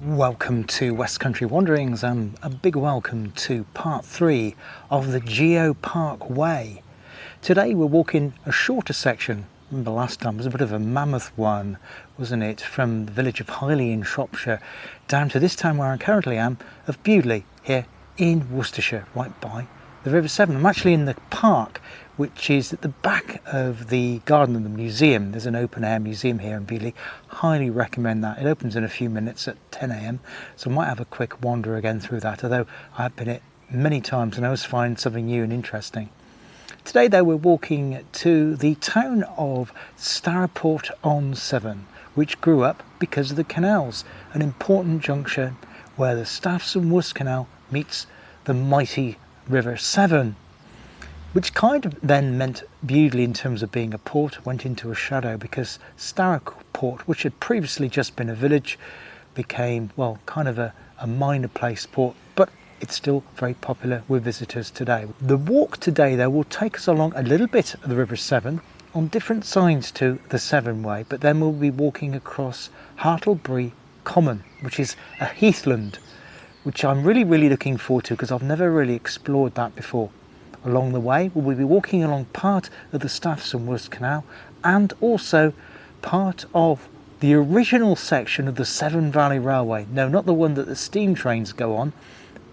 Welcome to West Country Wanderings and a big welcome to part 3 of the Geo Park Way. Today we're walking a shorter section. Remember last time was a bit of a mammoth one, wasn't it? From the village of Highley in Shropshire down to this town where I currently am of Bewdley here in Worcestershire, right by the River Severn. I'm actually in the park, which is at the back of the garden of the museum. There's an open air museum here in Bewdley. Highly recommend that. It opens in a few minutes at 10 AM, so I might have a quick wander again through that, although I've been it many times and I always find something new and interesting. Today though, we're walking to the town of Stourport on Severn, which grew up because of the canals, an important junction where the Staffs and Worcs Canal meets the mighty River Severn, which kind of then meant Bewdley, in terms of being a port, went into a shadow because Stourport, which had previously just been a village, became, well, kind of a minor place port, but it's still very popular with visitors today. The walk today though will take us along a little bit of the River Severn on different sides to the Severn Way, but then we'll be walking across Hartlebury Common, which is a heathland, which I'm really looking forward to because I've never really explored that before. Along the way, we'll be walking along part of the Staffs and Worcs Canal and also part of the original section of the Severn Valley Railway. No, not the one that the steam trains go on,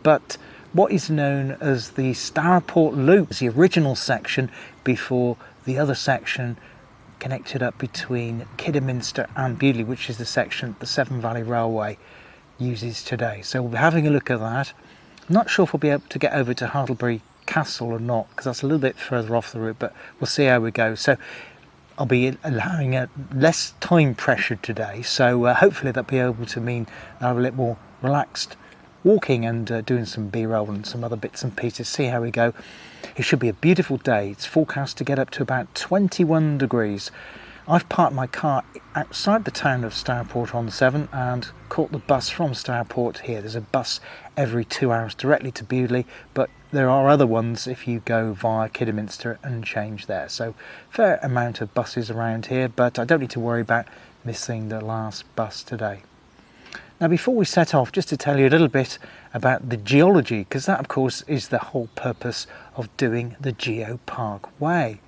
but what is known as the Stourport Loop, the original section before the other section connected up between Kidderminster and Bewdley, which is the section the Severn Valley Railway uses today. So we'll be having a look at that. I'm not sure if we'll be able to get over to Hartlebury Castle or not, because that's a little bit further off the route, but we'll see how we go. So I'll be allowing less time pressure today, so hopefully that'll be able to mean I'll have a little more relaxed walking and doing some b-roll and some other bits and pieces. See how we go. It should be a beautiful day. It's forecast to get up to about 21 degrees. I've parked my car outside the town of Stourport on Severn and caught the bus from Stourport here. There's a bus every 2 hours directly to Bewdley, but there are other ones if you go via Kidderminster and change there. So fair amount of buses around here, but I don't need to worry about missing the last bus today. Now before we set off, just to tell you a little bit about the geology, because that of course is the whole purpose of doing the Geo Park Way.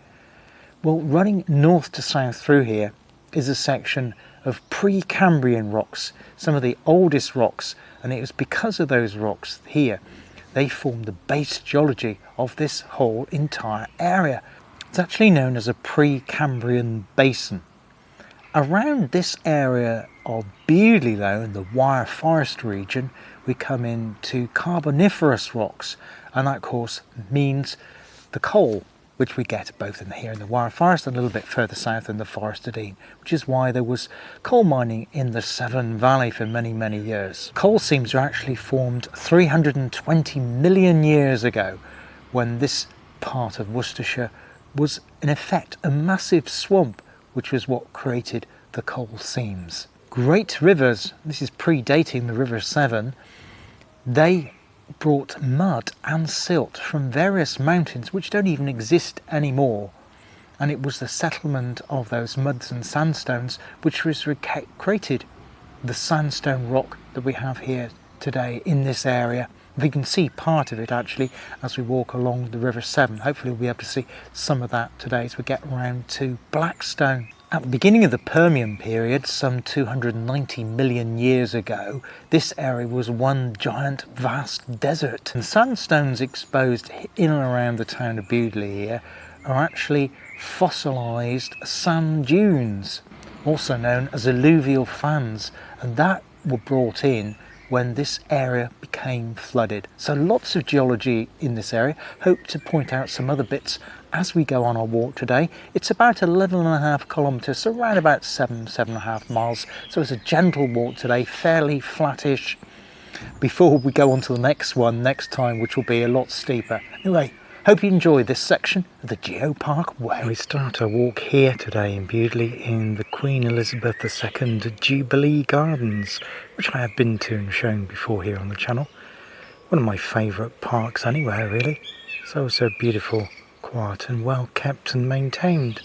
Well, running north to south through here is a section of pre-Cambrian rocks, some of the oldest rocks, and it was because of those rocks here they formed the base geology of this whole entire area. It's actually known as a pre-Cambrian basin. Around this area of Bewdley though, in the wire forest region, we come into Carboniferous rocks, and that of course means the coal, which we get both here in the wire forest and a little bit further south in the Forest of Dean, which is why there was coal mining in the Severn Valley for many years. Coal seams are actually formed 320 million years ago, when this part of Worcestershire was in effect a massive swamp, which was what created the coal seams. Great rivers, this is predating the River Severn, they brought mud and silt from various mountains which don't even exist anymore, and it was the settlement of those muds and sandstones which created the sandstone rock that we have here today in this area. We can see part of it actually as we walk along the River Severn. Hopefully we'll be able to see some of that today as we get around to Blackstone. At the beginning of the Permian period, some 290 million years ago, this area was one giant vast desert. And sandstones exposed in and around the town of Bewdley here are actually fossilised sand dunes, also known as alluvial fans, and that were brought in when this area became flooded. So lots of geology in this area. Hope to point out some other bits as we go on our walk today. It's about 11.5 kilometres, so around about 7.5 miles. So it's a gentle walk today, fairly flattish, before we go on to the next one next time, which will be a lot steeper. Anyway, hope you enjoy this section of the Geo Park Way. We start our walk here today in Bewdley in the Queen Elizabeth II Jubilee Gardens, which I have been to and shown before here on the channel. One of my favourite parks anywhere really. So beautiful, quiet and well kept and maintained.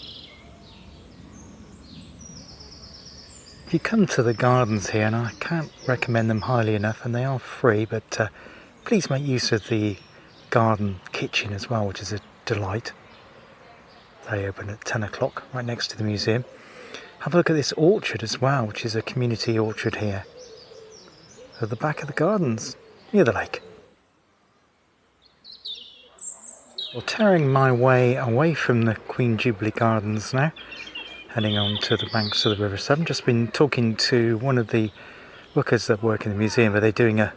If you come to the gardens here, and I can't recommend them highly enough, and they are free, but please make use of the garden kitchen as well, which is a delight. They open at 10 o'clock, right next to the museum. Have a look at this orchard as well, which is a community orchard here at the back of the gardens, near the lake. Well, tearing my way away from the Queen Jubilee Gardens now, heading on to the banks of the River Severn. Just been talking to one of the workers that work in the museum, where they're doing a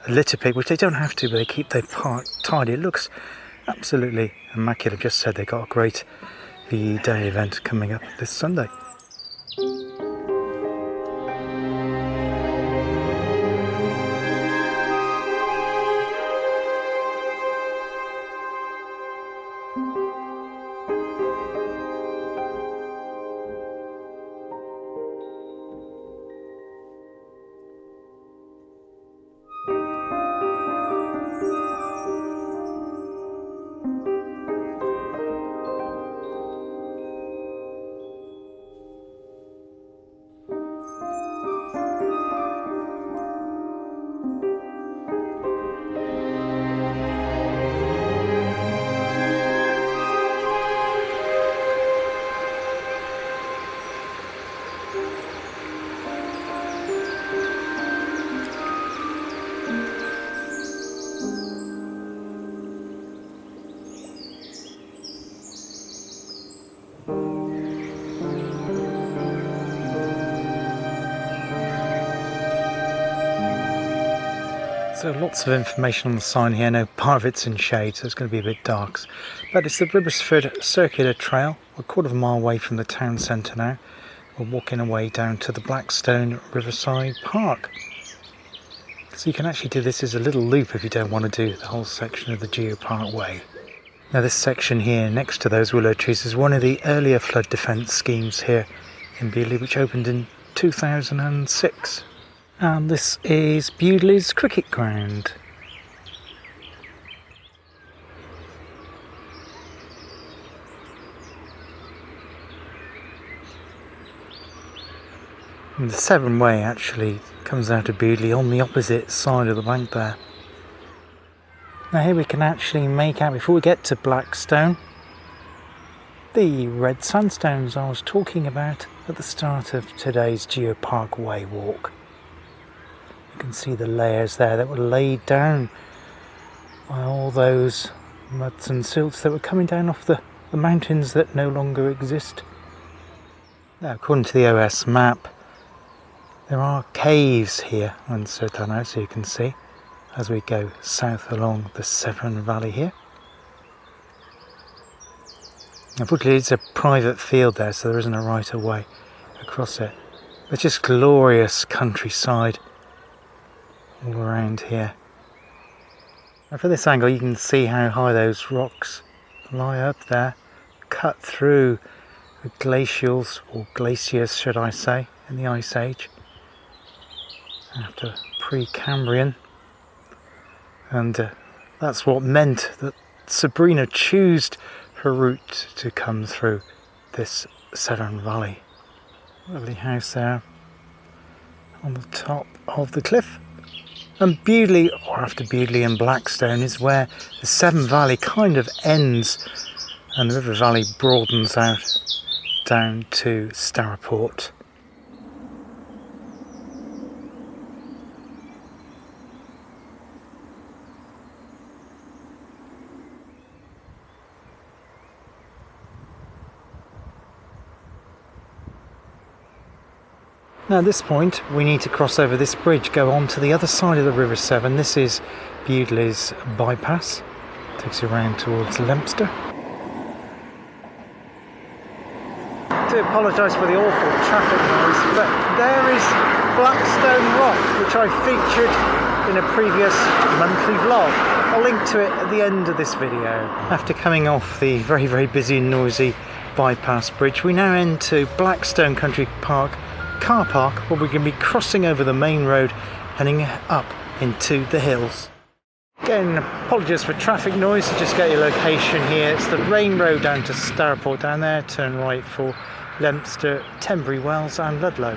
litter pick, which they don't have to, but they keep their park tidy. It looks absolutely immaculate. I've just said they got a great VE Day event coming up this Sunday. So lots of information on the sign here. Now part of it's in shade, so it's going to be a bit dark. But it's the River Severn Circular Trail. We're a quarter of a mile away from the town centre now. We're walking away down to the Blackstone Riverside Park. So you can actually do this as a little loop if you don't want to do the whole section of the Geo Park Way. Now this section here next to those willow trees is one of the earlier flood defence schemes here in Bewdley, which opened in 2006. And this is Bewdley's cricket ground. And the Severn Way actually comes out of Bewdley on the opposite side of the bank there. Now here we can actually make out, before we get to Blackstone, the red sandstones I was talking about at the start of today's Geo Park Way walk. You can see the layers there that were laid down by all those muds and silts that were coming down off the mountains that no longer exist. Now, according to the OS map, there are caves here on Stourport, so you can see as we go south along the Severn Valley here. Unfortunately, it's a private field there, so there isn't a right of way across it. But just glorious countryside all around here. Now from this angle you can see how high those rocks lie up there, cut through the glacials, or glaciers should I say, in the Ice Age after pre-Cambrian, and that's what meant that Sabrina chose her route to come through this Severn Valley. Lovely house there on the top of the cliff. And Bewdley, or after Bewdley and Blackstone, is where the Severn Valley kind of ends and the River Valley broadens out down to Stourport. Now at this point we need to cross over this bridge, go on to the other side of the River Severn. This is Bewdley's bypass, takes you around towards Leapgate. I do apologise for the awful traffic noise, but there is Blackstone Rock, which I featured in a previous monthly vlog. I'll link to it at the end of this video. After coming off the very, very busy and noisy bypass bridge, we now enter Blackstone Country Park car park, where we're going to be crossing over the main road heading up into the hills. Again, apologies for traffic noise, to just get your location here. It's the Rain Road down to Stourport down there, turn right for Leapgate, Tenbury Wells and Ludlow.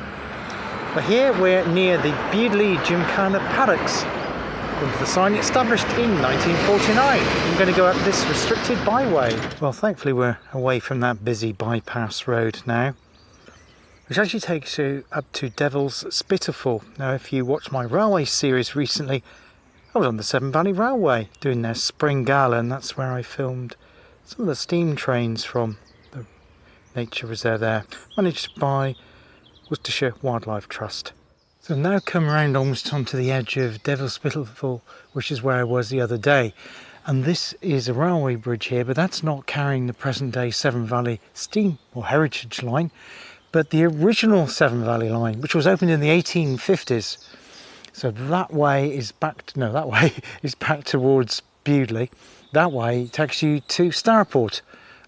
But here we're near the Bewdley Gymkhana paddocks. According to the sign, established in 1949. I'm going to go up this restricted byway. Well, thankfully we're away from that busy bypass road now, which actually takes you up to Devil's Spittleful. Now, if you watched my railway series recently, I was on the Severn Valley Railway doing their spring gala, and that's where I filmed some of the steam trains from the nature reserve there, managed by Worcestershire Wildlife Trust. So I've now come around almost onto the edge of Devil's Spittleful, which is where I was the other day. And this is a railway bridge here, but that's not carrying the present day Severn Valley steam or heritage line, but the original Severn Valley line, which was opened in the 1850s. So that way is back towards Bewdley. That way takes you to Stourport,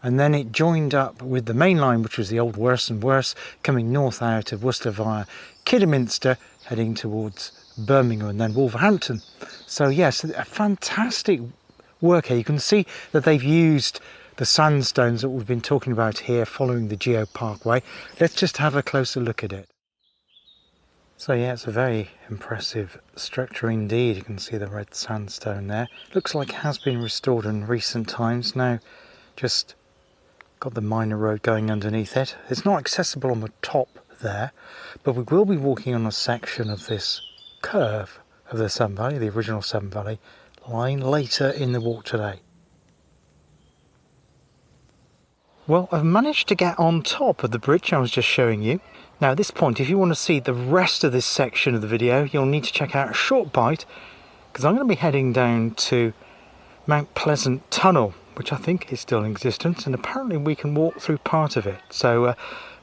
and then it joined up with the main line, which was the old Worcs and Worcs, coming north out of Worcester via Kidderminster, heading towards Birmingham and then Wolverhampton. So yes, a fantastic work here. You can see that they've used the sandstones that we've been talking about here following the Geo Park Way. Let's just have a closer look at it. So yeah, it's a very impressive structure indeed. You can see the red sandstone there. Looks like it has been restored in recent times. Now just got the minor road going underneath it. It's not accessible on the top there, but we will be walking on a section of this curve of the Severn Valley, the original Severn Valley line, later in the walk today. Well, I've managed to get on top of the bridge I was just showing you. Now at this point, if you want to see the rest of this section of the video, you'll need to check out a short bite, because I'm going to be heading down to Mount Pleasant Tunnel, which I think is still in existence, and apparently we can walk through part of it. So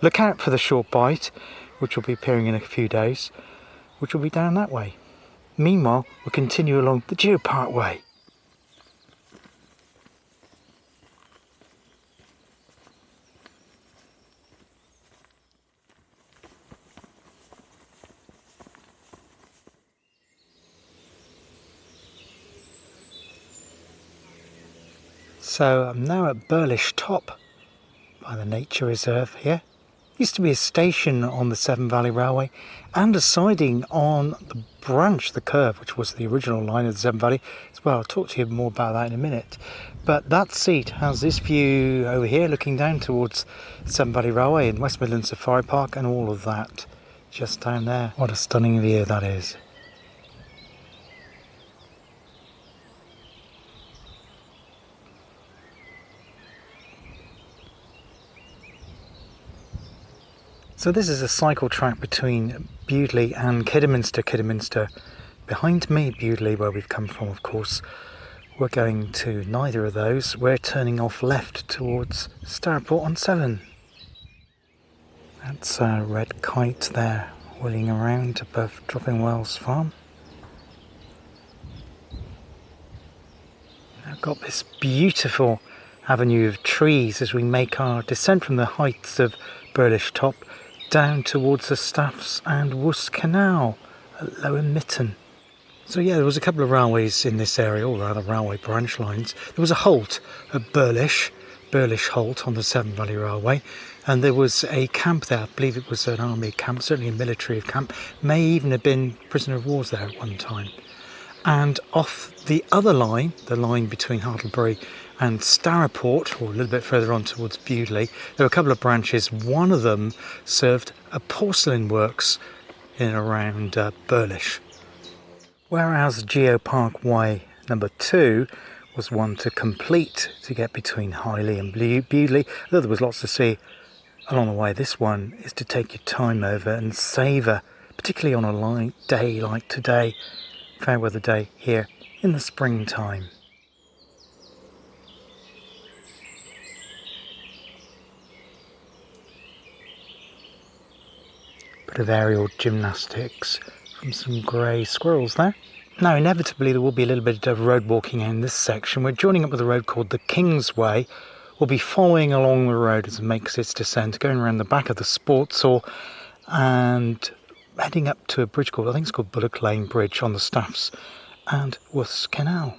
look out for the short bite, which will be appearing in a few days, which will be down that way. Meanwhile, we'll continue along the Geo Park Way. So I'm now at Burlish Top by the nature reserve here. Used to be a station on the Severn Valley Railway and a siding on the branch, the curve, which was the original line of the Severn Valley as well. I'll talk to you more about that in a minute. But that seat has this view over here looking down towards the Severn Valley Railway and West Midlands Safari Park and all of that just down there. What a stunning view that is. So this is a cycle track between Bewdley and Kidderminster. Kidderminster behind me, Bewdley where we've come from of course. We're going to neither of those. We're turning off left towards Stourport on Severn. That's a red kite there wheeling around above Dropping Wells Farm. I've got this beautiful avenue of trees as we make our descent from the heights of Burlish Top down towards the Staffs and Worcs Canal at Lower Mitton. So yeah, there was a couple of railways in this area, or rather railway branch lines. There was a halt at Burlish Halt on the Severn Valley Railway, and there was a camp there. I believe it was an army camp, certainly a military camp, may even have been prisoner of wars there at one time. And off the other line, the line between Hartlebury and Stourport, or a little bit further on towards Bewdley, there were a couple of branches. One of them served a porcelain works in and around Burlish. Whereas Geo Park Way number 2 was one to complete to get between Highley and Bewdley, although there was lots to see along the way. This one is to take your time over and savour, particularly on a day like today, fair weather day here in the springtime. Bit of aerial gymnastics from some grey squirrels there. Now inevitably there will be a little bit of road walking in this section. We're joining up with a road called the Kingsway. We'll be following along the road as it makes its descent, going around the back of the sports hall and heading up to a bridge called, I think it's called Bullock Lane Bridge on the Staffs and Worcs Canal.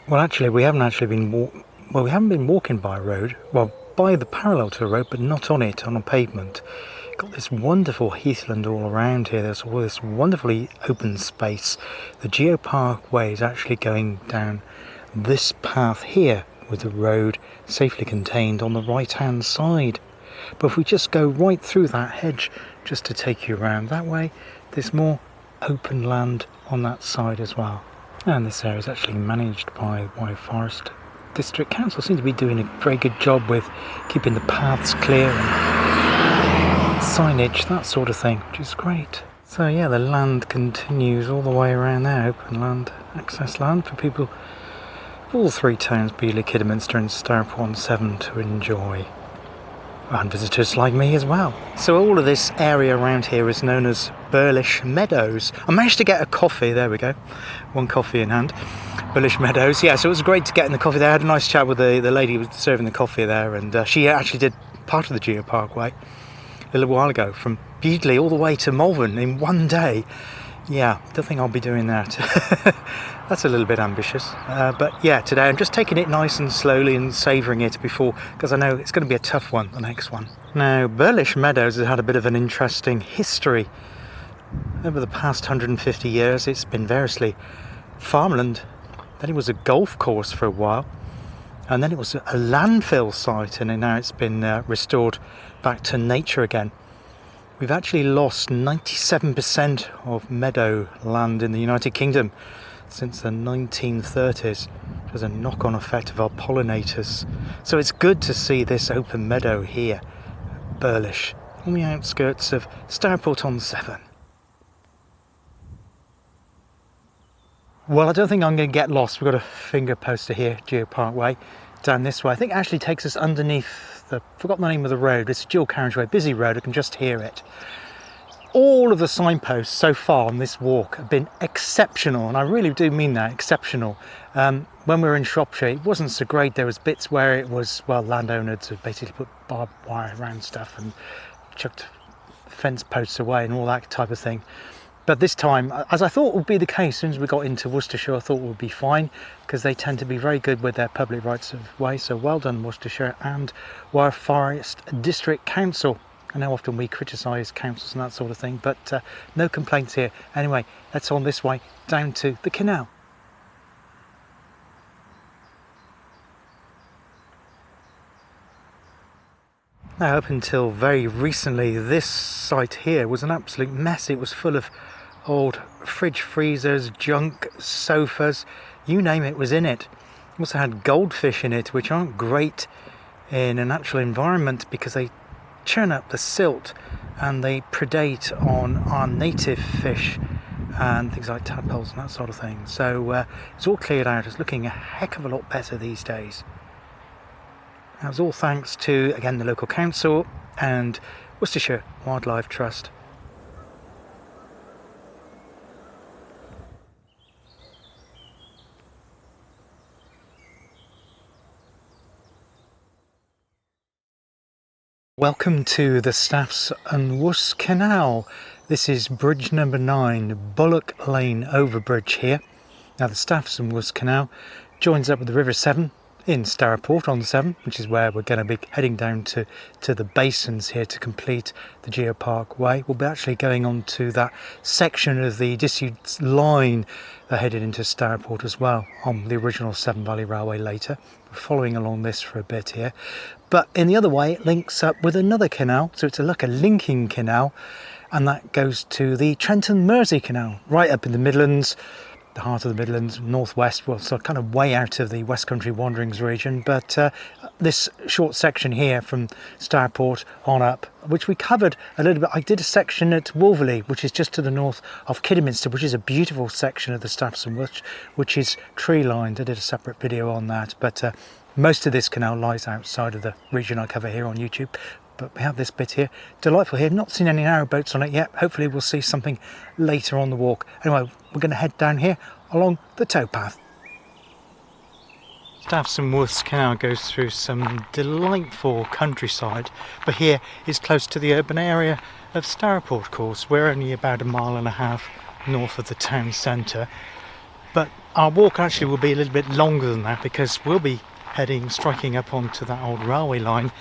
Well actually we haven't been walking by a road, well by the parallel to the road but not on it, on a pavement. got this wonderful heathland all around here. There's all this wonderfully open space. The Geo Park Way is actually going down this path here with the road safely contained on the right hand side. But if we just go right through that hedge just to take you around that way, there's more open land on that side as well. And this area is actually managed by Forest District Council. Seem to be doing a very good job with keeping the paths clear and signage, that sort of thing, which is great. So yeah, the land continues all the way around there, open land, access land for people of all three towns, Bewdley, Kidderminster and Stourport on Severn to enjoy. And visitors like me as well. So all of this area around here is known as Burlish Meadows. I managed to get a coffee, there we go, one coffee in hand. Burlish Meadows, yeah, so it was great to get in the coffee there. I had a nice chat with the lady who was serving the coffee there, and she actually did part of the Geo Park Way a little while ago, from Bewdley all the way to Malvern in one day. Yeah, don't think I'll be doing that. That's a little bit ambitious. But yeah, today I'm just taking it nice and slowly and savouring it before, because I know it's going to be a tough one, the next one. Now, Burlish Meadows has had a bit of an interesting history. Over the past 150 years, it's been variously farmland. Then it was a golf course for a while. And then it was a landfill site, and now it's been restored back to nature again. We've actually lost 97% of meadow land in the United Kingdom since the 1930s. There's a knock-on effect of our pollinators. So it's good to see this open meadow here, Burlish, on the outskirts of Stourport on Severn. Well, I don't think I'm going to get lost. We've got a finger poster here, Geo Park Way, down this way. I think it actually takes us underneath forgot the name of the road. It's a dual carriageway, busy road. I can just hear it. All of the signposts so far on this walk have been exceptional, and I really do mean that, exceptional. When we were in Shropshire, it wasn't so great. There was bits where it was, well, landowners had basically put barbed wire around stuff and chucked fence posts away and all that type of thing. But this time, as I thought would be the case, as soon as we got into Worcestershire, I thought it would be fine, because they tend to be very good with their public rights of way. So well done, Worcestershire and Forest District Council. I know often we criticise councils and that sort of thing, but no complaints here. Anyway, let's on this way down to the canal. Now, up until very recently, this site here was an absolute mess. It was full of old fridge freezers, junk, sofas, you name it was in it. It also had goldfish in it, which aren't great in a natural environment because they churn up the silt and they predate on our native fish and things like tadpoles and that sort of thing. So it's all cleared out. It's looking a heck of a lot better these days. That was all thanks to, again, the local council and Worcestershire Wildlife Trust. Welcome to the Staffs and Worcs Canal. This is bridge number 9, Bullock Lane Overbridge here. Now the Staffs and Worcs Canal joins up with the River Severn in Stourport on Severn, which is where we're going to be heading down to the basins here to complete the Geo Park Way. We'll be actually going on to that section of the disused line that headed into Stourport as well on the original Severn Valley Railway later. We're following along this for a bit here. But in the other way, it links up with another canal, so it's like a linking canal, and that goes to the Trenton Mersey Canal, right up in the Midlands, the heart of the Midlands, northwest, well, so kind of way out of the West Country Wanderings region. But this short section here from Stourport on up, which we covered a little bit. I did a section at Bewdley, which is just to the north of Kidderminster, which is a beautiful section of the Staffs and Worcs, which is tree lined. I did a separate video on that, but most of this canal lies outside of the region I cover here on YouTube. But we have this bit here, delightful here. Not seen any narrowboats on it yet. Hopefully we'll see something later on the walk. Anyway, we're going to head down here along the towpath. Staffs and Worcs Canal goes through some delightful countryside, but here is close to the urban area of Stourport, of course. We're only about 1.5 miles north of the town centre, but our walk actually will be a little bit longer than that, because we'll be striking up onto that old railway line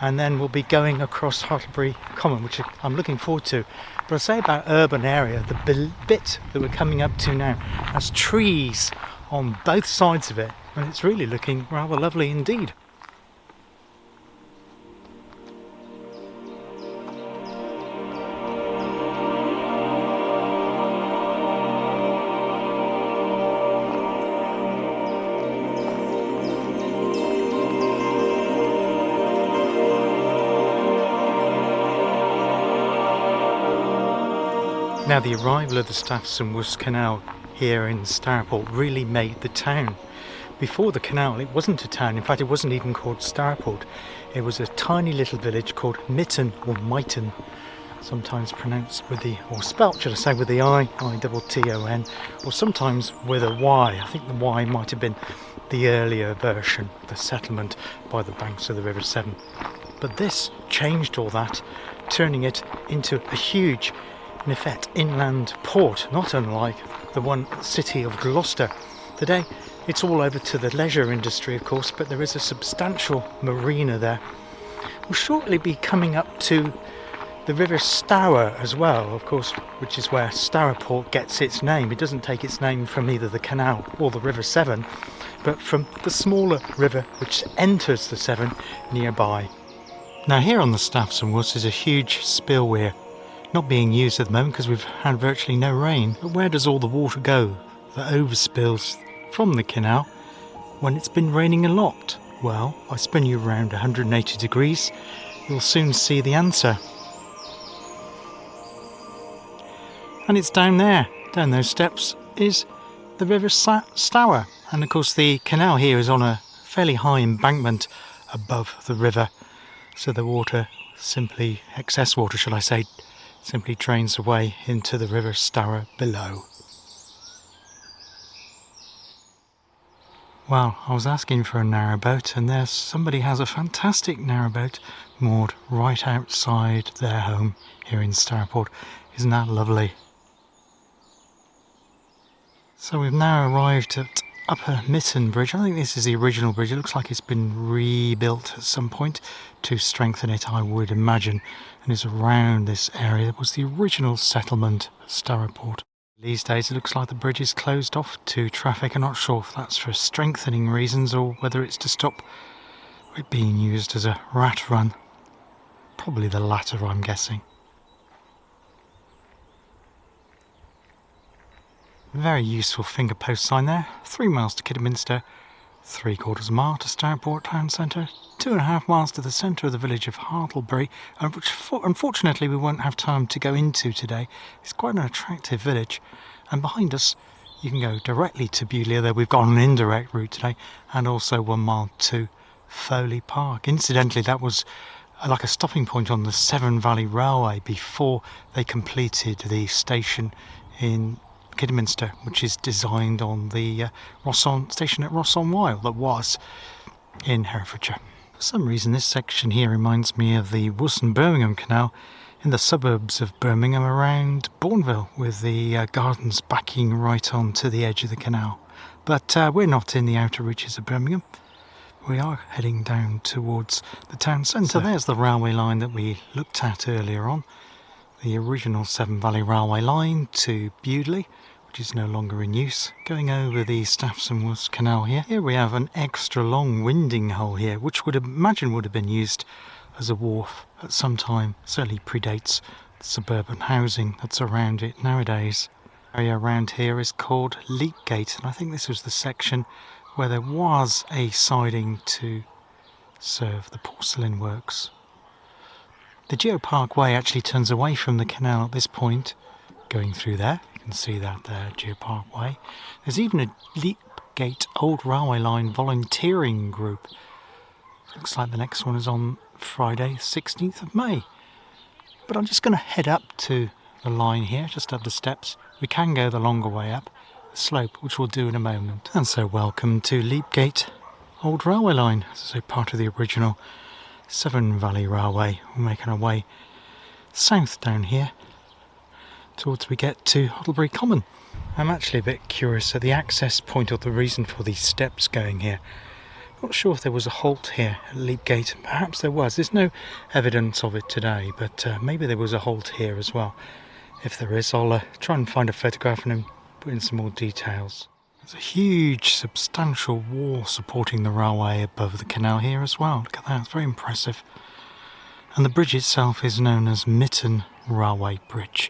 and then we'll be going across Hartlebury Common, which I'm looking forward to. But I say about urban area, the bit that we're coming up to now has trees on both sides of it, and it's really looking rather lovely indeed. Now, the arrival of the Staffs and Worcs Canal here in Stourport really made the town. Before the canal, it wasn't a town. In fact, it wasn't even called Stourport. It was a tiny little village called Myton or Myton, sometimes pronounced with the, or spelt, should I say, with the I-double-T-O-N, or sometimes with a Y. I think the Y might have been the earlier version of the settlement by the banks of the River Severn. But this changed all that, turning it into a huge, in effect, inland port, not unlike the one city of Gloucester. Today it's all over to the leisure industry, of course, but there is a substantial marina there. We'll shortly be coming up to the River Stour as well, of course, which is where Stourport gets its name. It doesn't take its name from either the canal or the River Severn, but from the smaller river which enters the Severn nearby. Now, here on the Staffs and Worcs is a huge spillway, not being used at the moment because we've had virtually no rain. But where does all the water go that overspills from the canal when it's been raining a lot? Well, I spin you around 180 degrees, you'll soon see the answer. And it's down there, down those steps is the River Stour. And of course the canal here is on a fairly high embankment above the river, so the water simply, excess water shall I say, simply drains away into the River Stour below. Well, I was asking for a narrowboat, and there's somebody has a fantastic narrowboat moored right outside their home here in Stourport. Isn't that lovely? So we've now arrived at Upper Myton Bridge. I think this is the original bridge. It looks like it's been rebuilt at some point to strengthen it, I would imagine. And it's around this area that was the original settlement of Stourport. These days it looks like the bridge is closed off to traffic. I'm not sure if that's for strengthening reasons or whether it's to stop it being used as a rat run. Probably the latter, I'm guessing. Very useful finger post sign there. 3 miles to Kidderminster, 3/4 mile to Stourport town centre, 2.5 miles to the centre of the village of Hartlebury, which unfortunately we won't have time to go into today. It's quite an attractive village, and behind us you can go directly to Bewdley, though we've got an indirect route today, and also 1 mile to Foley Park. Incidentally, that was like a stopping point on the Severn Valley Railway before they completed the station in Kidderminster, which is designed on the station at Ross-on-Wye that was in Herefordshire. For some reason this section here reminds me of the Worcester and Birmingham Canal in the suburbs of Birmingham around Bourneville, with the gardens backing right onto the edge of the canal. But we're not in the outer reaches of Birmingham. We are heading down towards the town centre. So there's the railway line that we looked at earlier on, the original Severn Valley Railway line to Bewdley, which is no longer in use, going over the Staffs and Worcs Canal here. Here we have an extra long winding hole here, which would imagine would have been used as a wharf at some time. Certainly predates the suburban housing that's around it nowadays. The area around here is called Leapgate, and I think this was the section where there was a siding to serve the porcelain works. The Geo Park Way actually turns away from the canal at this point, going through there. You can see that there, Geo Park Way. There's even a Leapgate Old Railway Line volunteering group. Looks like the next one is on Friday, 16th of May. But I'm just going to head up to the line here, just up the steps. We can go the longer way up the slope, which we'll do in a moment. And so welcome to Leapgate Old Railway Line, as I say, part of the original Severn Valley Railway. We're making our way south down here towards we get to Hartlebury Common. I'm actually a bit curious at the access point, or the reason for these steps going here. Not sure if there was a halt here at Leapgate. Perhaps there was. There's no evidence of it today, but maybe there was a halt here as well. If there is, I'll try and find a photograph and then put in some more details. There's a huge, substantial wall supporting the railway above the canal here as well. Look at that, it's very impressive. And the bridge itself is known as Mitten Railway Bridge.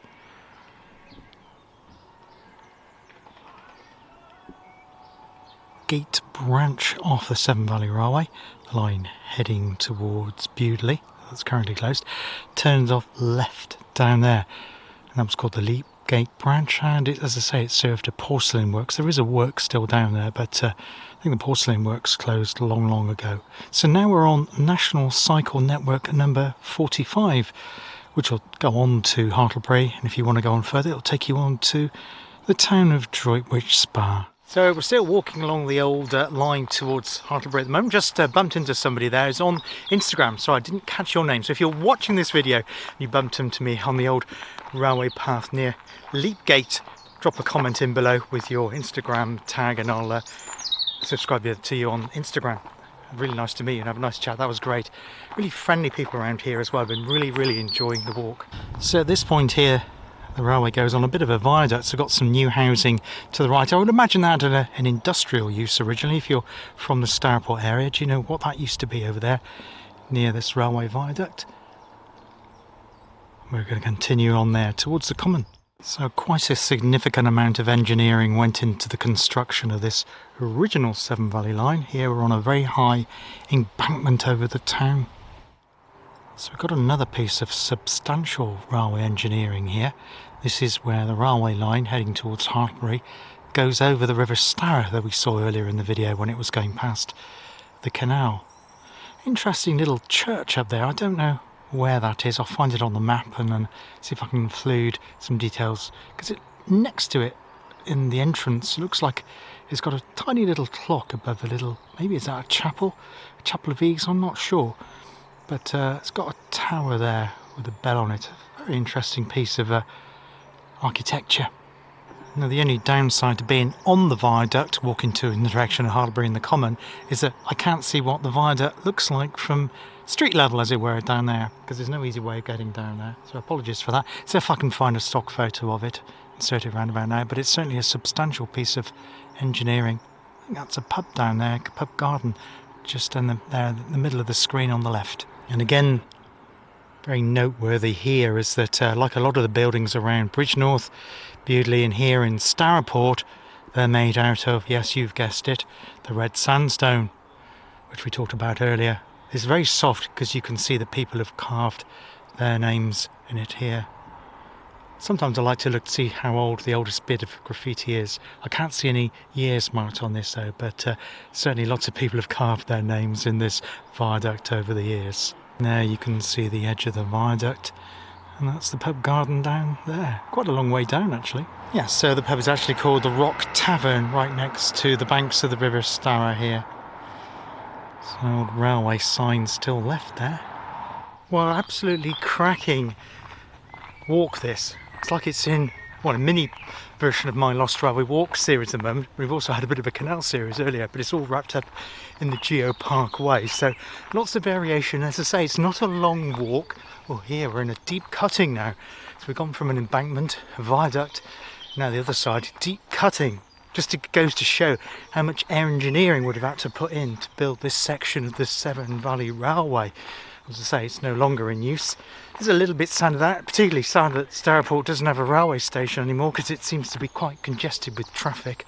Gate branch off the Severn Valley Railway, the line heading towards Bewdley, that's currently closed, turns off left down there. And that was called the Leapgate branch, and as I say, it served a porcelain works. There is a work still down there, but I think the porcelain works closed long ago. So now we're on National Cycle Network number 45, which will go on to Hartlebury, and if you want to go on further, it'll take you on to the town of Droitwich Spa. So we're still walking along the old line towards Hartlebury at the moment. Just bumped into somebody there who's on Instagram, so I didn't catch your name. So if you're watching this video and you bumped into me on the old railway path near Leapgate, drop a comment in below with your Instagram tag and I'll subscribe to you on Instagram. Really nice to meet you and have a nice chat. That was great. Really friendly people around here as well. I've been really enjoying the walk. So at this point here, the railway goes on a bit of a viaduct, so got some new housing to the right. I would imagine that had an industrial use originally. If you're from the Stourport area, do you know what that used to be over there near this railway viaduct? We're going to continue on there towards the Common. So quite a significant amount of engineering went into the construction of this original Severn Valley line. Here we're on a very high embankment over the town. So we've got another piece of substantial railway engineering here. This is where the railway line heading towards Hartlebury goes over the River Severn that we saw earlier in the video when it was going past the canal. Interesting little church up there. I don't know where that is. I'll find it on the map and then see if I can include some details, because next to it in the entrance looks like it's got a tiny little clock above a little, maybe is that a chapel of ease, I'm not sure. But it's got a tower there with a bell on it. A very interesting piece of architecture. Now the only downside to being on the viaduct, walking in the direction of Hartlebury and the Common, is that I can't see what the viaduct looks like from street level, as it were, down there, because there's no easy way of getting down there. So apologies for that. See if I can find a stock photo of it, insert it around about now, but it's certainly a substantial piece of engineering. I think that's a pub down there, a pub garden, just in the middle of the screen on the left. And again, very noteworthy here is that like a lot of the buildings around Bridgnorth, Bewdley and here in Stourport, they're made out of, yes, you've guessed it, the red sandstone, which we talked about earlier. It's very soft because you can see that people have carved their names in it here. Sometimes I like to look to see how old the oldest bit of graffiti is. I can't see any years marked on this though, but certainly lots of people have carved their names in this viaduct over the years. There you can see the edge of the viaduct, and that's the pub garden down there. Quite a long way down actually. Yeah, so the pub is actually called the Rock Tavern, right next to the banks of the River Severn here. So old railway sign still left there. Well, absolutely cracking walk this. It's like it's in, well, a mini version of my Lost Railway Walk series at the moment. We've also had a bit of a canal series earlier, but it's all wrapped up in the Geo Park Way. So lots of variation. As I say, it's not a long walk. Well, here we're in a deep cutting now. So we've gone from an embankment, a viaduct, now the other side, deep cutting. Just goes to show how much engineering would have had to put in to build this section of the Severn Valley Railway. As I say, it's no longer in use. It's a little bit sad that, particularly sad that Stourport doesn't have a railway station anymore, because it seems to be quite congested with traffic.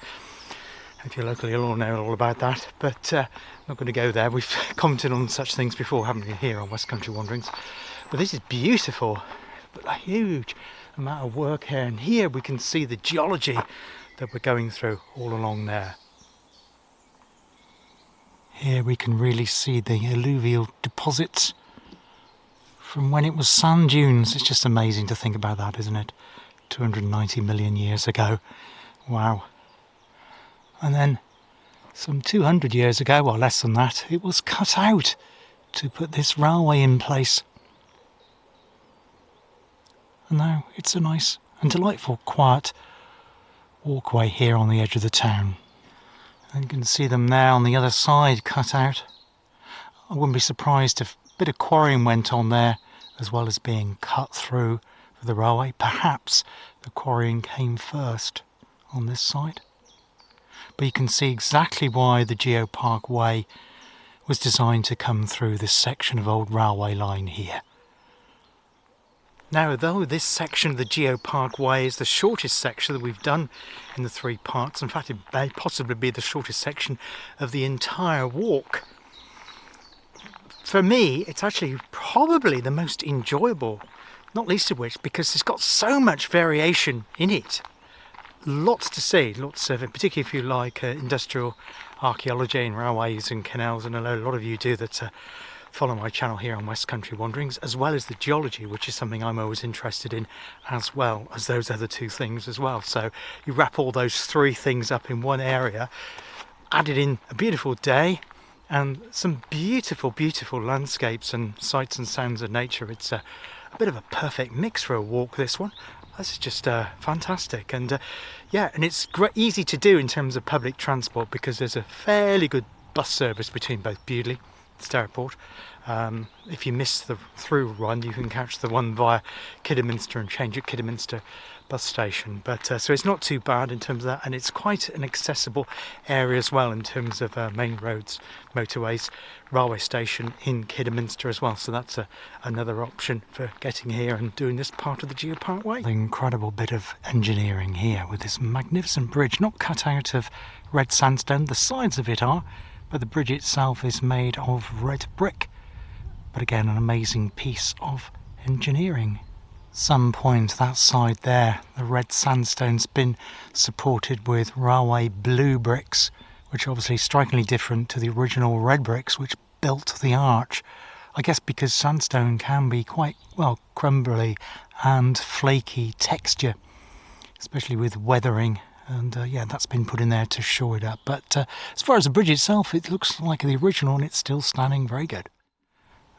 If you're local, you'll all know all about that, but I'm not going to go there. We've commented on such things before, haven't we, here on West Country Wanderings. But this is beautiful, but a huge amount of work here, and here we can see the geology that we're going through all along there. Here we can really see the alluvial deposits from when it was sand dunes. It's just amazing to think about that, isn't it? 290 million years ago. Wow. And then some 200 years ago, or less than that, it was cut out to put this railway in place. And now it's a nice and delightful, quiet walkway here on the edge of the town. And you can see them there on the other side cut out. I wouldn't be surprised if a bit of quarrying went on there as well as being cut through for the railway. Perhaps the quarrying came first on this side. But you can see exactly why the Geo Park Way was designed to come through this section of old railway line here. Now, though this section of the Geo Park Way is the shortest section that we've done in the 3 parts, in fact it may possibly be the shortest section of the entire walk, for me it's actually probably the most enjoyable, not least of which because it's got so much variation in it. Lots to see, lots of, particularly if you like industrial archaeology and railways and canals, and I know a lot of you do that follow my channel here on West Country Wanderings, as well as the geology, which is something I'm always interested in, as well as those other 2 things as well. So you wrap all those 3 things up in one area, added in a beautiful day and some beautiful, beautiful landscapes and sights and sounds of nature. It's a bit of a perfect mix for a walk, this one. This is just fantastic, and yeah, and it's easy to do in terms of public transport because there's a fairly good bus service between both Bewdley and Stourport. If you miss the through one, you can catch the one via Kidderminster and change at Kidderminster bus station. But so it's not too bad in terms of that, and it's quite an accessible area as well in terms of main roads, motorways, railway station in Kidderminster as well. So that's another option for getting here and doing this part of the Geo Park Way. An incredible bit of engineering here with this magnificent bridge, not cut out of red sandstone. The sides of it are, but the bridge itself is made of red brick. But again, an amazing piece of engineering. Some point that side there, the red sandstone's been supported with railway blue bricks, which are obviously strikingly different to the original red bricks which built the arch. I guess because sandstone can be quite, well, crumbly and flaky texture, especially with weathering. And yeah, that's been put in there to shore it up. But as far as the bridge itself, it looks like the original and it's still standing very good.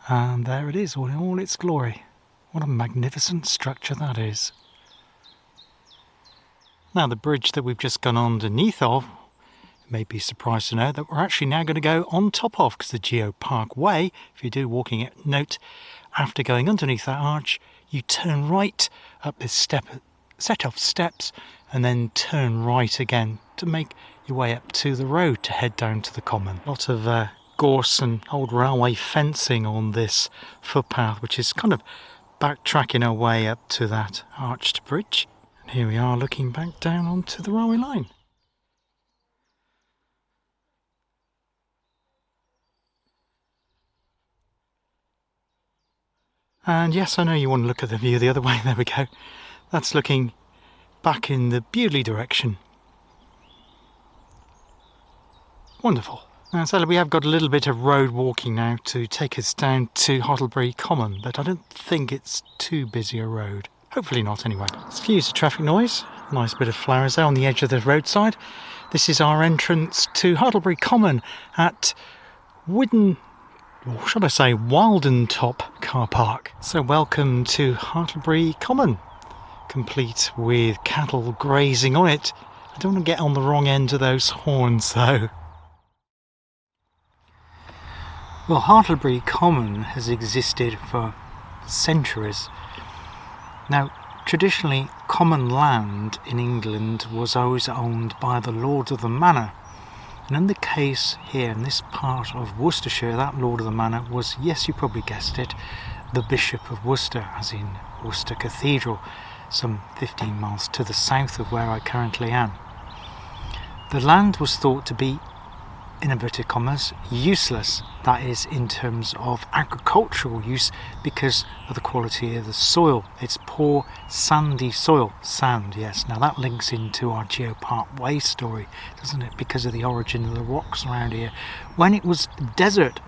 And there it is, all in all its glory. What a magnificent structure that is. Now the bridge that we've just gone underneath of, you may be surprised to know that we're actually now going to go on top of, because the Geo Park Way, if you do walking it, note, after going underneath that arch, you turn right up this set of steps and then turn right again to make your way up to the road to head down to the common. A lot of gorse and old railway fencing on this footpath, which is kind of backtracking our way up to that arched bridge. And here we are looking back down onto the railway line. And yes, I know you want to look at the view the other way. There we go. That's looking back in the Bewdley direction. Wonderful. And so we have got a little bit of road walking now to take us down to Hartlebury Common, but I don't think it's too busy a road. Hopefully not anyway. Excuse the traffic noise. Nice bit of flowers there on the edge of the roadside. This is our entrance to Hartlebury Common at Widden, or should I say Wilden Top car park. So welcome to Hartlebury Common, complete with cattle grazing on it. I don't want to get on the wrong end of those horns though. Well, Hartlebury Common has existed for centuries. Now, traditionally, common land in England was always owned by the lords of the manor. And in the case here, in this part of Worcestershire, that lord of the manor was, yes, you probably guessed it, the Bishop of Worcester, as in Worcester Cathedral, some 15 miles to the south of where I currently am. The land was thought to be, in inverted commas, useless, that is in terms of agricultural use, because of the quality of the soil. It's poor sandy soil. Sand, yes. Now that links into our Geo Park Way story, doesn't it, because of the origin of the rocks around here when it was desert.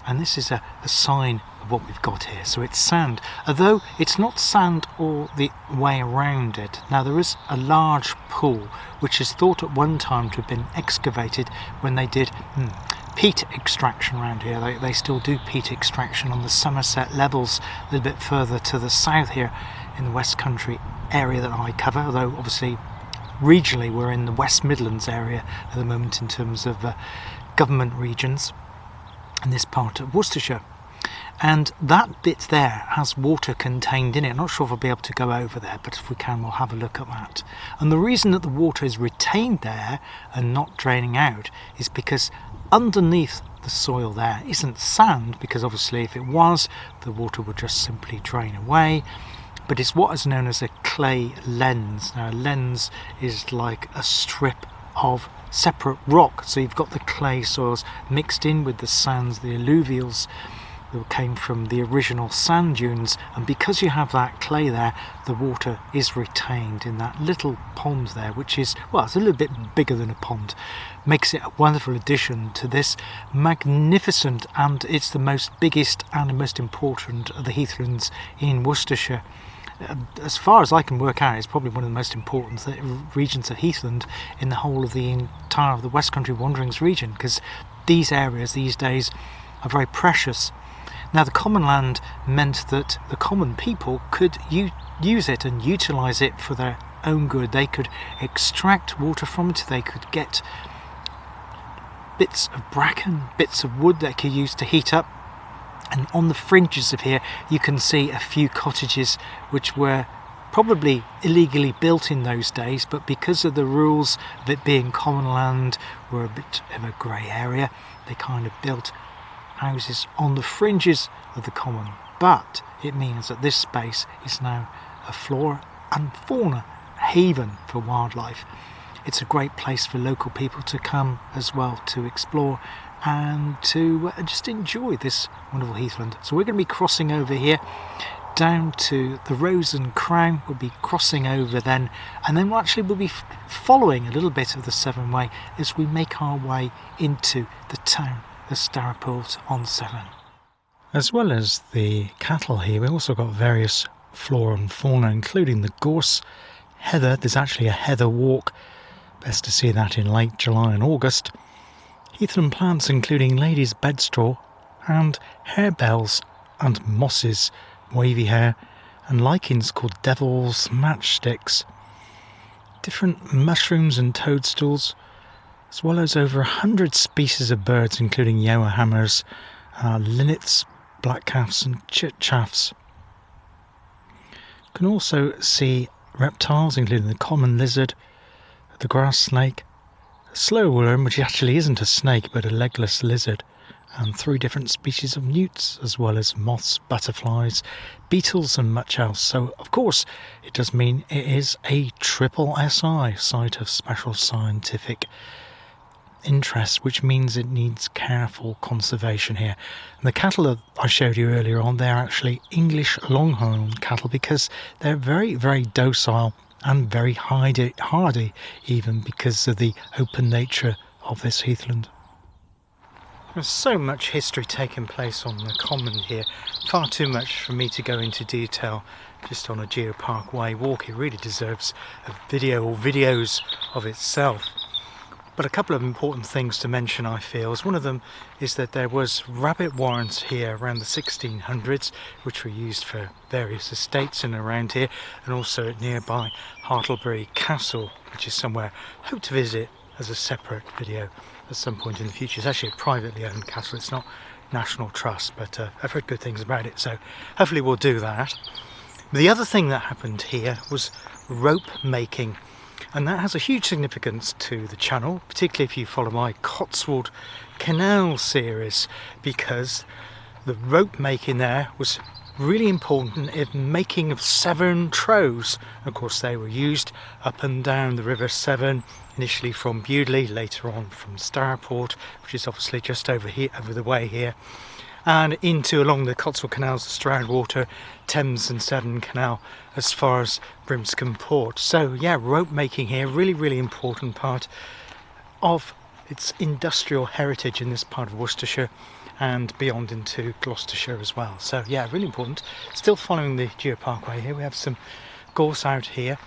And this is a sign of what we've got here. So it's sand, although it's not sand all the way around it. Now there is a large pool which is thought at one time to have been excavated when they did peat extraction around here. They still do peat extraction on the Somerset levels, a little bit further to the south here in the West Country area that I cover, although obviously regionally we're in the West Midlands area at the moment in terms of government regions in this part of Worcestershire. And that bit there has water contained in it. I'm not sure if I'll be able to go over there, but if we can, we'll have a look at that. And the reason that the water is retained there and not draining out is because underneath the soil there isn't sand, because obviously if it was, the water would just simply drain away. But it's what is known as a clay lens. Now, a lens is like a strip of separate rock. So you've got the clay soils mixed in with the sands, the alluvials that came from the original sand dunes, and because you have that clay there, the water is retained in that little pond there, which is, well, it's a little bit bigger than a pond. Makes it a wonderful addition to this magnificent, and it's the most biggest and the most important of the heathlands in Worcestershire. As far as I can work out, it's probably one of the most important regions of heathland in the whole of the entire of the West Country Wanderings region, because these areas these days are very precious. Now, the common land meant that the common people could use it and utilise it for their own good. They could extract water from it, they could get bits of bracken, bits of wood they could use to heat up. And on the fringes of here you can see a few cottages which were probably illegally built in those days, but because of the rules of it being common land, were a bit of a grey area, they kind of built houses on the fringes of the common. But it means that this space is now a flora and fauna haven for wildlife. It's a great place for local people to come as well to explore and to just enjoy this wonderful heathland. So we're going to be crossing over here down to the Rose and Crown. We'll be crossing over then, and then we'll be following a little bit of the Severn Way as we make our way into the town of Stourport on Severn. As well as the cattle here, we've also got various flora and fauna, including the gorse, heather. There's actually a heather walk, best to see that in late July and August. Heathland plants including ladies' bedstraw and harebells and mosses, wavy hair, and lichens called devil's matchsticks. Different mushrooms and toadstools, as well as over 100 species of birds including yellowhammers, linnets, blackcaps and chitchaffs. You can also see reptiles including the common lizard, the grass snake, a slow worm, which actually isn't a snake but a legless lizard, and 3 different species of newts, as well as moths, butterflies, beetles and much else. So of course it does mean it is a triple SI, Site of Special Scientific Interest, which means it needs careful conservation here. And the cattle that I showed you earlier on, they're actually English longhorn cattle because they're very, very docile and very hardy, even because of the open nature of this heathland. There's so much history taking place on the common here, far too much for me to go into detail just on a Geo Park Way walk. It really deserves a video or videos of itself. But a couple of important things to mention, I feel, is one of them is that there was rabbit warrens here around the 1600s, which were used for various estates and around here, and also at nearby Hartlebury Castle, which is somewhere I hope to visit as a separate video at some point in the future. It's actually a privately owned castle, it's not National Trust, but I've heard good things about it, so hopefully we'll do that. The other thing that happened here was rope making. And that has a huge significance to the channel, particularly if you follow my Cotswold Canal series, because the rope making there was really important in making of Severn trows. Of course, they were used up and down the River Severn, initially from Bewdley, later on from Stourport, which is obviously just over the way here, and into along the Cotswold Canals, the Stroudwater, Thames and Severn Canal, as far as Brimscombe Port. So yeah, rope making here, really important part of its industrial heritage in this part of Worcestershire and beyond into Gloucestershire as well. So yeah, really important. Still following the Geo Park Way here, we have some gorse out here,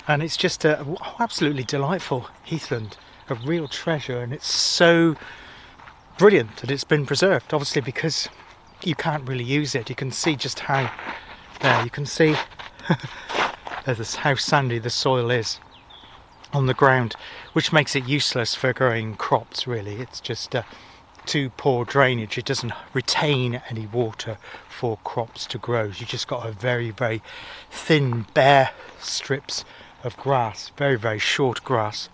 and it's just a absolutely delightful heathland, a real treasure, and it's so brilliant that it's been preserved, obviously because you can't really use it. You can see just how, there you can see how sandy the soil is. on the ground, which makes it useless for growing crops really. It's just too poor drainage. It doesn't retain any water for crops to grow. You just got a very, very thin, bare strips of grass, very, very short grass.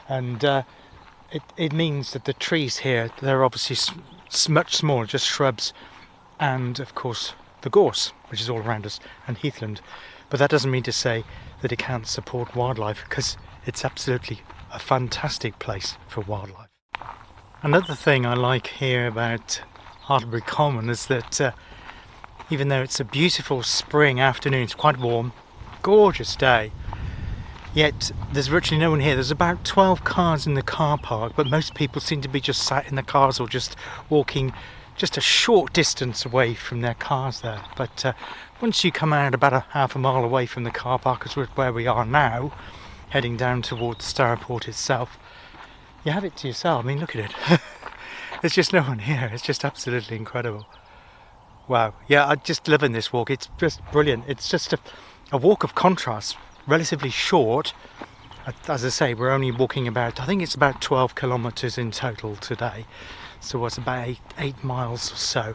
And it means that the trees here, they're obviously much smaller, just shrubs, and of course the gorse, which is all around us, and heathland. But that doesn't mean to say that it can't support wildlife, because it's absolutely a fantastic place for wildlife. Another thing I like here about Hartlebury Common is that even though it's a beautiful spring afternoon, it's quite warm, gorgeous day, yet there's virtually no one here. There's about 12 cars in the car park, but most people seem to be just sat in the cars or just walking just a short distance away from their cars there. But once you come out about a half a mile away from the car park, as where we are now, heading down towards Stourport itself, you have it to yourself. I mean, look at it. There's just no one here. It's just absolutely incredible. Wow. Yeah, I'm just loving this walk. It's just brilliant. It's just a walk of contrast, relatively short. As I say, we're only walking about, I think it's about 12 kilometres in total today. So it's about eight miles or so.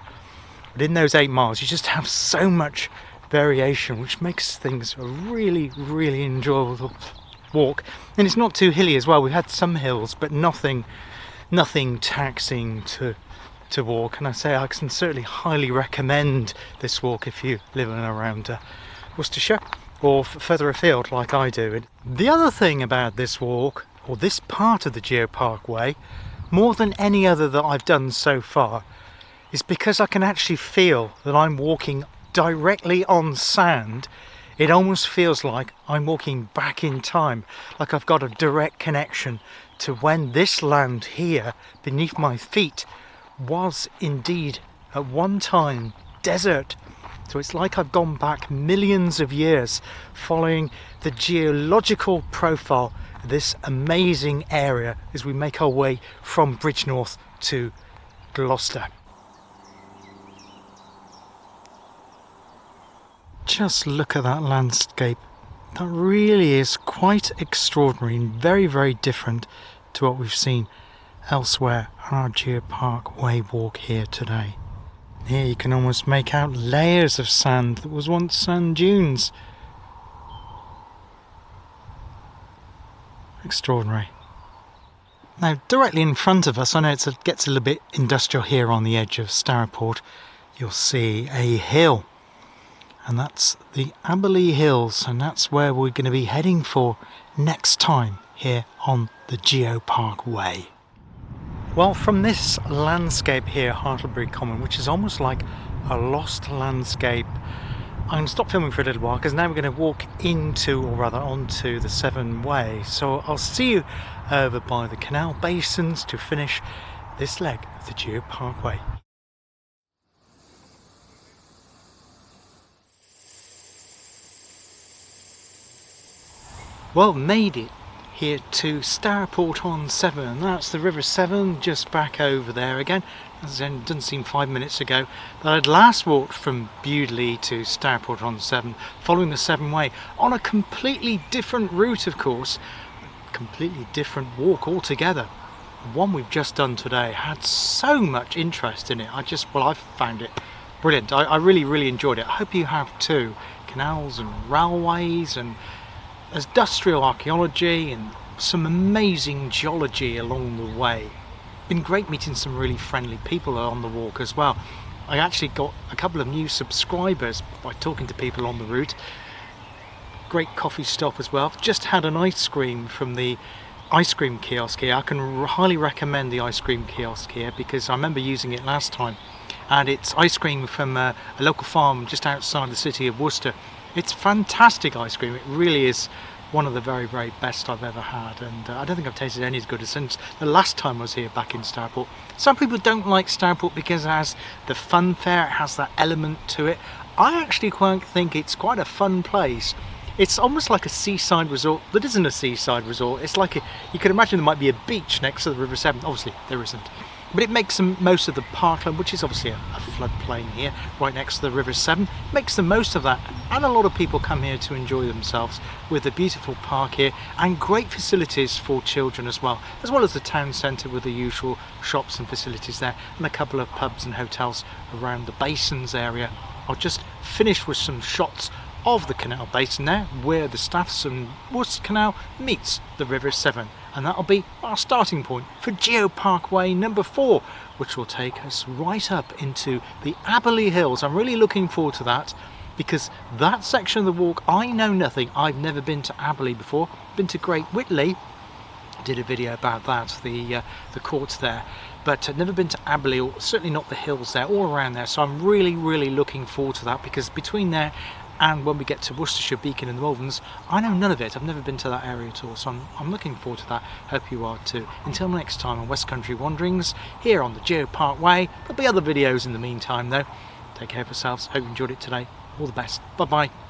But in those 8 miles, you just have so much variation, which makes things a really, really enjoyable walk. And it's not too hilly as well. We've had some hills, but nothing taxing to walk. And I say I can certainly highly recommend this walk if you live in and around Worcestershire or further afield like I do. And the other thing about this walk, or this part of the Geo Park Way, more than any other that I've done so far, is because I can actually feel that I'm walking directly on sand. It almost feels like I'm walking back in time, like I've got a direct connection to when this land here beneath my feet was indeed at one time desert. So it's like I've gone back millions of years following the geological profile of this amazing area as we make our way from Bridgnorth to Gloucester. Just look at that landscape. That really is quite extraordinary and very, very different to what we've seen elsewhere on our Geo Park Way walk here today. Here you can almost make out layers of sand that was once sand dunes. Extraordinary. Now, directly in front of us, I know it gets a little bit industrial here on the edge of Stourport, you'll see a hill. And that's the Bewdley Hills, and that's where we're going to be heading for next time here on the Geo Park Way. Well, from this landscape here, Hartlebury Common, which is almost like a lost landscape, I'm going to stop filming for a little while because now we're going to walk into, or rather onto, the Severn Way. So I'll see you over by the Canal basins to finish this leg of the Geo Park Way. Well, made it here to Stourport on Severn. That's the River Severn just back over there again. As it doesn't seem 5 minutes ago that I'd last walked from Bewdley to Stourport on Severn, following the Severn Way on a completely different route, of course, a completely different walk altogether. The one we've just done today had so much interest in it. I've found it brilliant. I really, really enjoyed it. I hope you have too. Canals and railways and industrial archaeology and some amazing geology along the way. Been great meeting some really friendly people on the walk as well. I actually got a couple of new subscribers by talking to people on the route. Great coffee stop as well. Just had an ice cream from the ice cream kiosk here. I can highly recommend the ice cream kiosk here because I remember using it last time, and it's ice cream from a local farm just outside the city of Worcester. It's fantastic ice cream. It really is one of the very, very best I've ever had, and I don't think I've tasted any as good as since the last time I was here back in Stourport. Some people don't like Stourport because it has the fun fair, it has that element to it. I actually quite think it's quite a fun place. It's almost like a seaside resort that isn't a seaside resort. It's like you could imagine there might be a beach next to the River Severn. Obviously there isn't, But it makes the most of the parkland, which is obviously a floodplain here, right next to the River Severn. Makes the most of that, and a lot of people come here to enjoy themselves with a beautiful park here and great facilities for children as well as the town centre with the usual shops and facilities there, and a couple of pubs and hotels around the basins area. I'll just finish with some shots of the canal basin there, where the Staffs and Worcester Canal meets the River Severn, and that'll be our starting point for Geo Park Way number 4, which will take us right up into the Aberley Hills. I'm really looking forward to that, because that section of the walk, I know nothing. I've never been to Aberley before. Been to Great Whitley, did a video about that, the courts there, but I've never been to Aberley, or certainly not the hills there, all around there. So I'm really looking forward to that, because between there and when we get to Worcestershire, Beacon and the Malverns, I know none of it. I've never been to that area at all, so I'm looking forward to that. Hope you are too. Until next time on West Country Wanderings here on the Geo Park Way. There'll be other videos in the meantime though. Take care of yourselves. Hope you enjoyed it today. All the best. Bye bye.